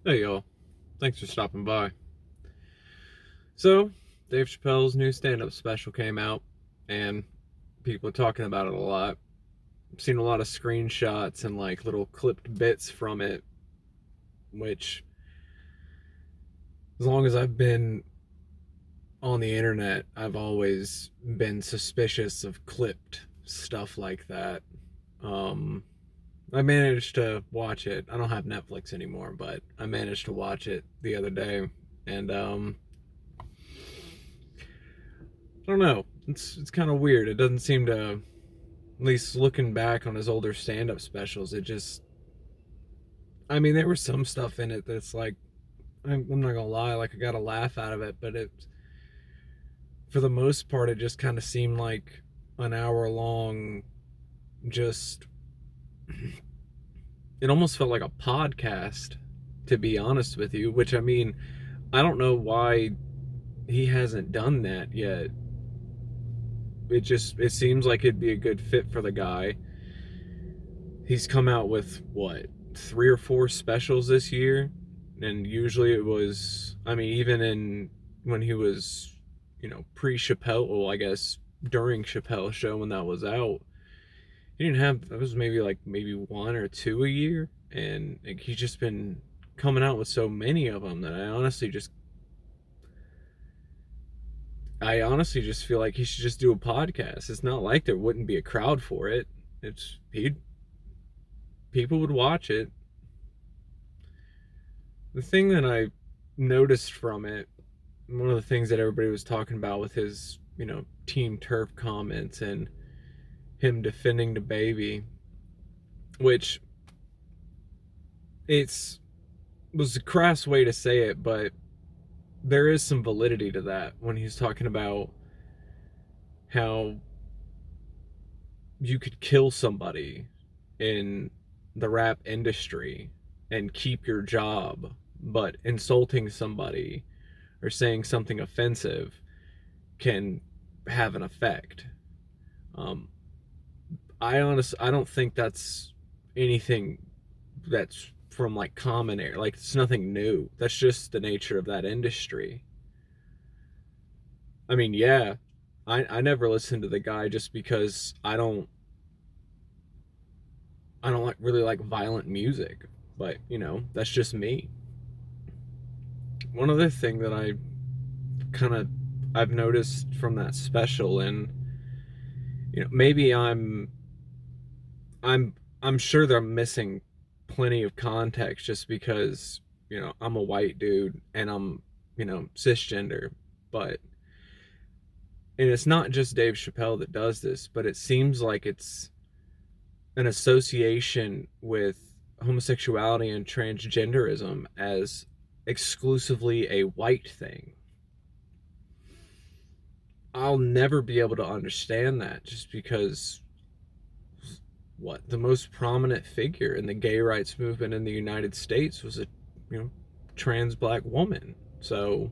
Hey y'all, thanks for stopping by. So, Dave Chappelle's new stand-up special came out, and people are talking about it a lot. I've seen a lot of screenshots and like little clipped bits from it, which, as long as I've been on the internet, I've always been suspicious of clipped stuff like that. Um, I managed to watch it. I don't have Netflix anymore, but I managed to watch it the other day, and I don't know. It's kind of weird. It doesn't seem to, at least looking back on his older stand-up specials, it just, I mean, there was some stuff in it that's like, I'm not gonna lie, like I got a laugh out of it, but it, for the most part, it just kind of seemed like an hour long. Just, it almost felt like a podcast, to be honest with you. Which I mean, I don't know why he hasn't done that yet. It seems like it'd be a good fit for the guy. He's come out with what, three or four specials this year, and usually it was, I mean, even in when he was, pre Chappelle, well, I guess during Chappelle's show when that was out, he didn't have, it was maybe one or two a year, and like, he's just been coming out with so many of them that I honestly just feel like he should just do a podcast. It's not like there wouldn't be a crowd for it. It's he People would watch it. The thing that I noticed from it, one of the things that everybody was talking about with his, Team Turf comments and him defending the baby, which it's was a crass way to say it, but there is some validity to that when he's talking about how you could kill somebody in the rap industry and keep your job, but insulting somebody or saying something offensive can have an effect. Um, I don't think that's anything that's from like common air. Like it's nothing new. That's just the nature of that industry. I mean, yeah, I never listened to the guy just because I don't like really like violent music, but that's just me. One other thing that kind of I've noticed from that special, and maybe I'm I'm sure they're missing plenty of context just because I'm a white dude and I'm cisgender, but and it's not just Dave Chappelle that does this, but it seems like it's an association with homosexuality and transgenderism as exclusively a white thing. I'll never be able to understand that just because what the most prominent figure in the gay rights movement in the United States was a you know trans black woman. So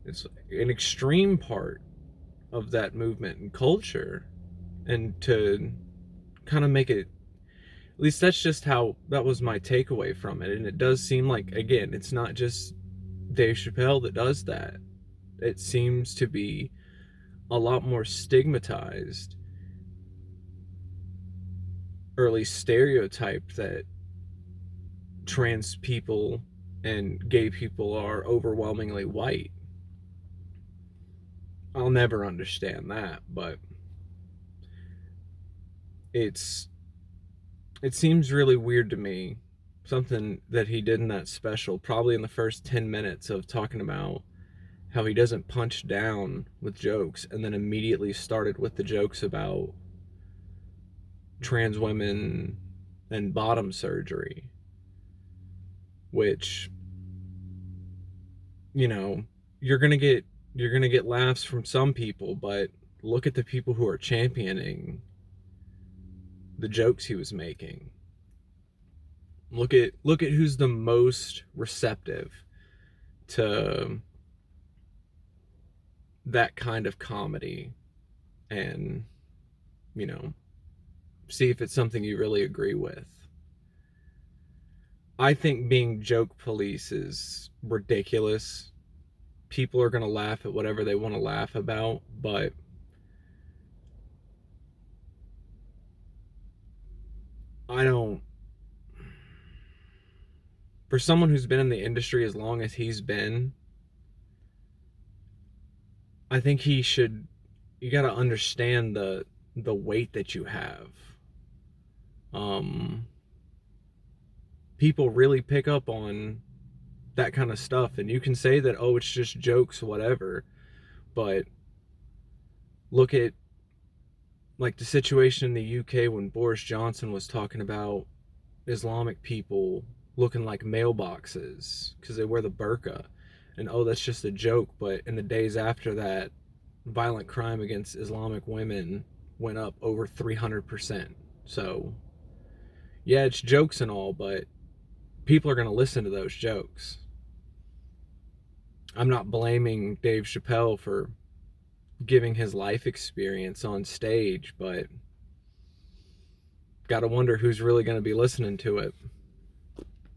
it's an extreme part of that movement and culture, and to kind of make it, at least that's just how that was my takeaway from it. And it does seem like, again, it's not just Dave Chappelle that does that. It seems to be a lot more stigmatized, or at least stereotyped, that trans people and gay people are overwhelmingly white. I'll never understand that, but it's it seems really weird to me. Something that he did in that special, probably in the first 10 minutes of talking about how he doesn't punch down with jokes, and then immediately started with the jokes about trans women and bottom surgery, which, you know, you're going to get laughs from some people, but look at the people who are championing the jokes he was making. Look at who's the most receptive to that kind of comedy, and you know see if it's something you really agree with. I think being joke police is ridiculous. People are going to laugh at whatever they want to laugh about, but I don't. For someone who's been in the industry as long as he's been, I think he should. You got to understand the weight that you have. Um, People really pick up on that kind of stuff, and you can say that, oh, it's just jokes, whatever, but look at like the situation in the UK when Boris Johnson was talking about Islamic people looking like mailboxes because they wear the burqa, and oh, that's just a joke. But in the days after that, violent crime against Islamic women went up over 300%. So yeah, it's jokes and all, but people are going to listen to those jokes. I'm not blaming Dave Chappelle for giving his life experience on stage, but gotta wonder who's really going to be listening to it.